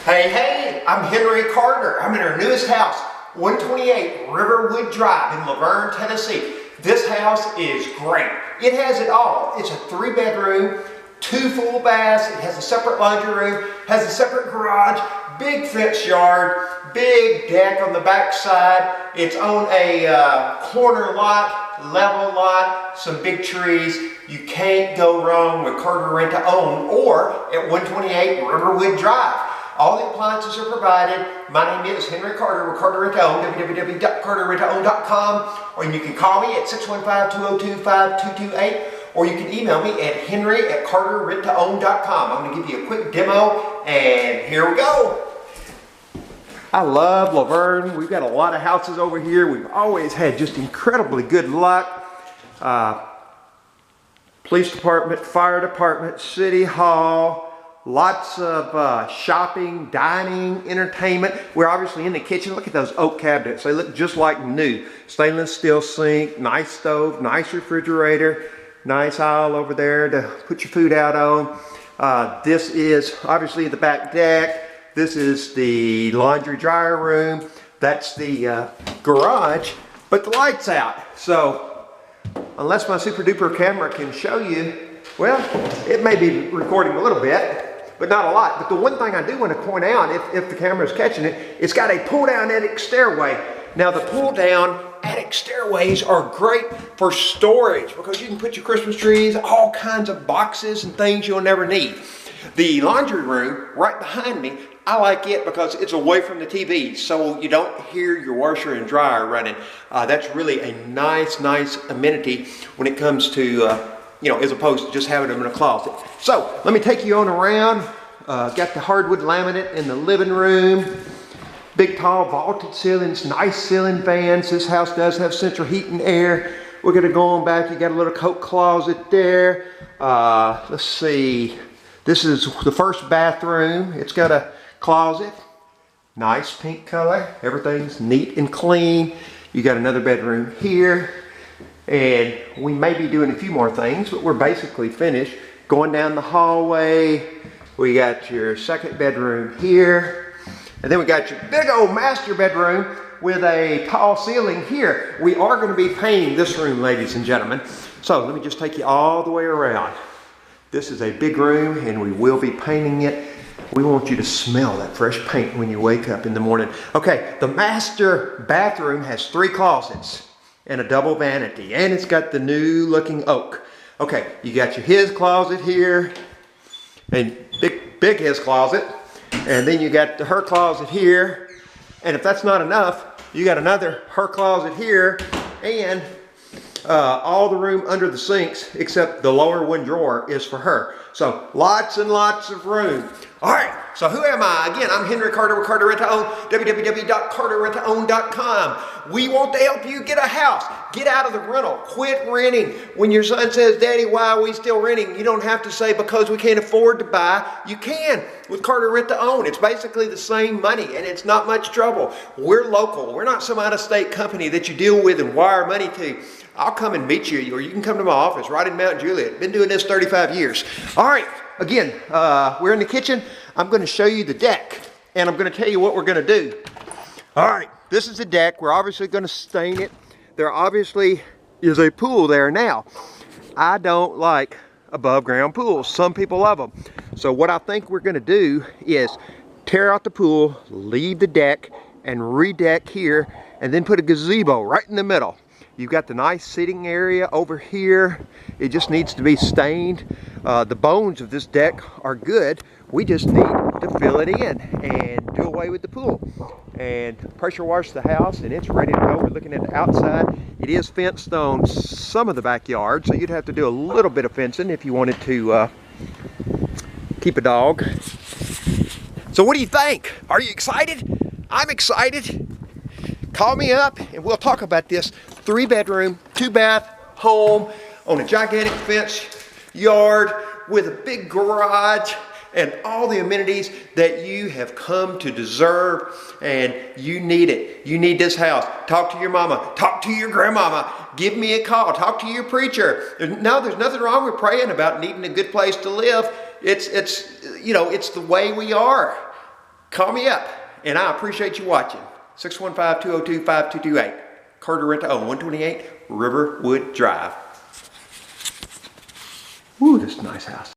Hey, I'm Henry Carter. I'm in our newest house, 128 Riverwood Drive in Lavergne, Tennessee. This house is great. It has it all. It's a 3-bedroom, 2 full baths. It has a separate laundry room, has a separate garage, big fenced yard, big deck on the back side. It's on a corner lot, level lot, some big trees. You can't go wrong with Carter Rent to Own or at 128 Riverwood Drive. All the appliances are provided. My name is Henry Carter with Carter Rent to Own, www.carterrenttoown.com, or you can call me at 615-202-5228, or you can email me at henry@carterrenttoown.com. I'm going to give you a quick demo, and here we go. I love Lavergne. We've got a lot of houses over here. We've always had just incredibly good luck. Police department, fire department, city hall, lots of shopping, dining, entertainment. We're obviously in the kitchen. Look at those oak cabinets. They look just like new. Stainless steel sink, nice stove, nice refrigerator, nice aisle over there to put your food out on. This is obviously the back deck. This is the laundry dryer room. That's the garage, but the light's out. So unless my super duper camera can show you, well, it may be recording a little bit, but not a lot. But the one thing I do want to point out, if the camera is catching it, it's got a pull down attic stairway. Now the pull down attic stairways are great for storage because you can put your Christmas trees, all kinds of boxes and things you'll never need. The laundry room right behind me, I like it because it's away from the TV, so you don't hear your washer and dryer running. That's really a nice amenity when it comes to, as opposed to just having them in a closet. So let me take you on around. Got the hardwood laminate in the living room. Big tall vaulted ceilings, nice ceiling fans. This house does have central heat and air. We're gonna go on back. You got a little coat closet there. Let's see. This is the first bathroom. It's got a closet, nice pink color. Everything's neat and clean. You got another bedroom here. And we may be doing a few more things, but we're basically finished. Going down the hallway, we got your second bedroom here. And then we got your big old master bedroom with a tall ceiling here. We are going to be painting this room, ladies and gentlemen. So let me just take you all the way around. This is a big room and we will be painting it. We want you to smell that fresh paint when you wake up in the morning. Okay, the master bathroom has 3 closets and a double vanity, and it's got the new looking oak. Okay, you got your his closet here, and big his closet, and then you got the her closet here, and if that's not enough, you got another her closet here, and all the room under the sinks except the lower one drawer is for her. So lots and lots of room. All right, so who am I? Again, I'm Henry Carter with Carter Rent to Own, www.carterrenttoown.com. We want to help you get a house. Get out of the rental. Quit renting. When your son says, Daddy, why are we still renting? You don't have to say because we can't afford to buy. You can with Carter Rent to Own. It's basically the same money and it's not much trouble. We're local. We're not some out-of-state company that you deal with and wire money to. I'll come and meet you, or you can come to my office right in Mount Juliet. Been doing this 35 years. All right, again, we're in the kitchen. I'm going to show you the deck, and I'm going to tell you what we're going to do. All right, this is the deck. We're obviously going to stain it. There obviously is a pool there now. I don't like above ground pools. Some people love them. So what I think we're going to do is tear out the pool, leave the deck, and redeck here, and then put a gazebo right in the middle. You've got the nice sitting area over here. It just needs to be stained. The bones of this deck are good. We just need to fill it in and do away with the pool. And pressure wash the house and it's ready to go. We're looking at the outside. It is fenced on some of the backyard, so you'd have to do a little bit of fencing if you wanted to keep a dog. So what do you think? Are you excited? I'm excited. Call me up and we'll talk about this 3-bedroom, 2-bath home on a gigantic fence yard with a big garage and all the amenities that you have come to deserve, and you need it. You need this house. Talk to your mama. Talk to your grandmama. Give me a call. Talk to your preacher. There's nothing wrong with praying about needing a good place to live. It's the way we are. call me up, and I appreciate you watching. 615-202-5228. Carter Rent-A-Own, 128 Riverwood Drive. Ooh, this is a nice house.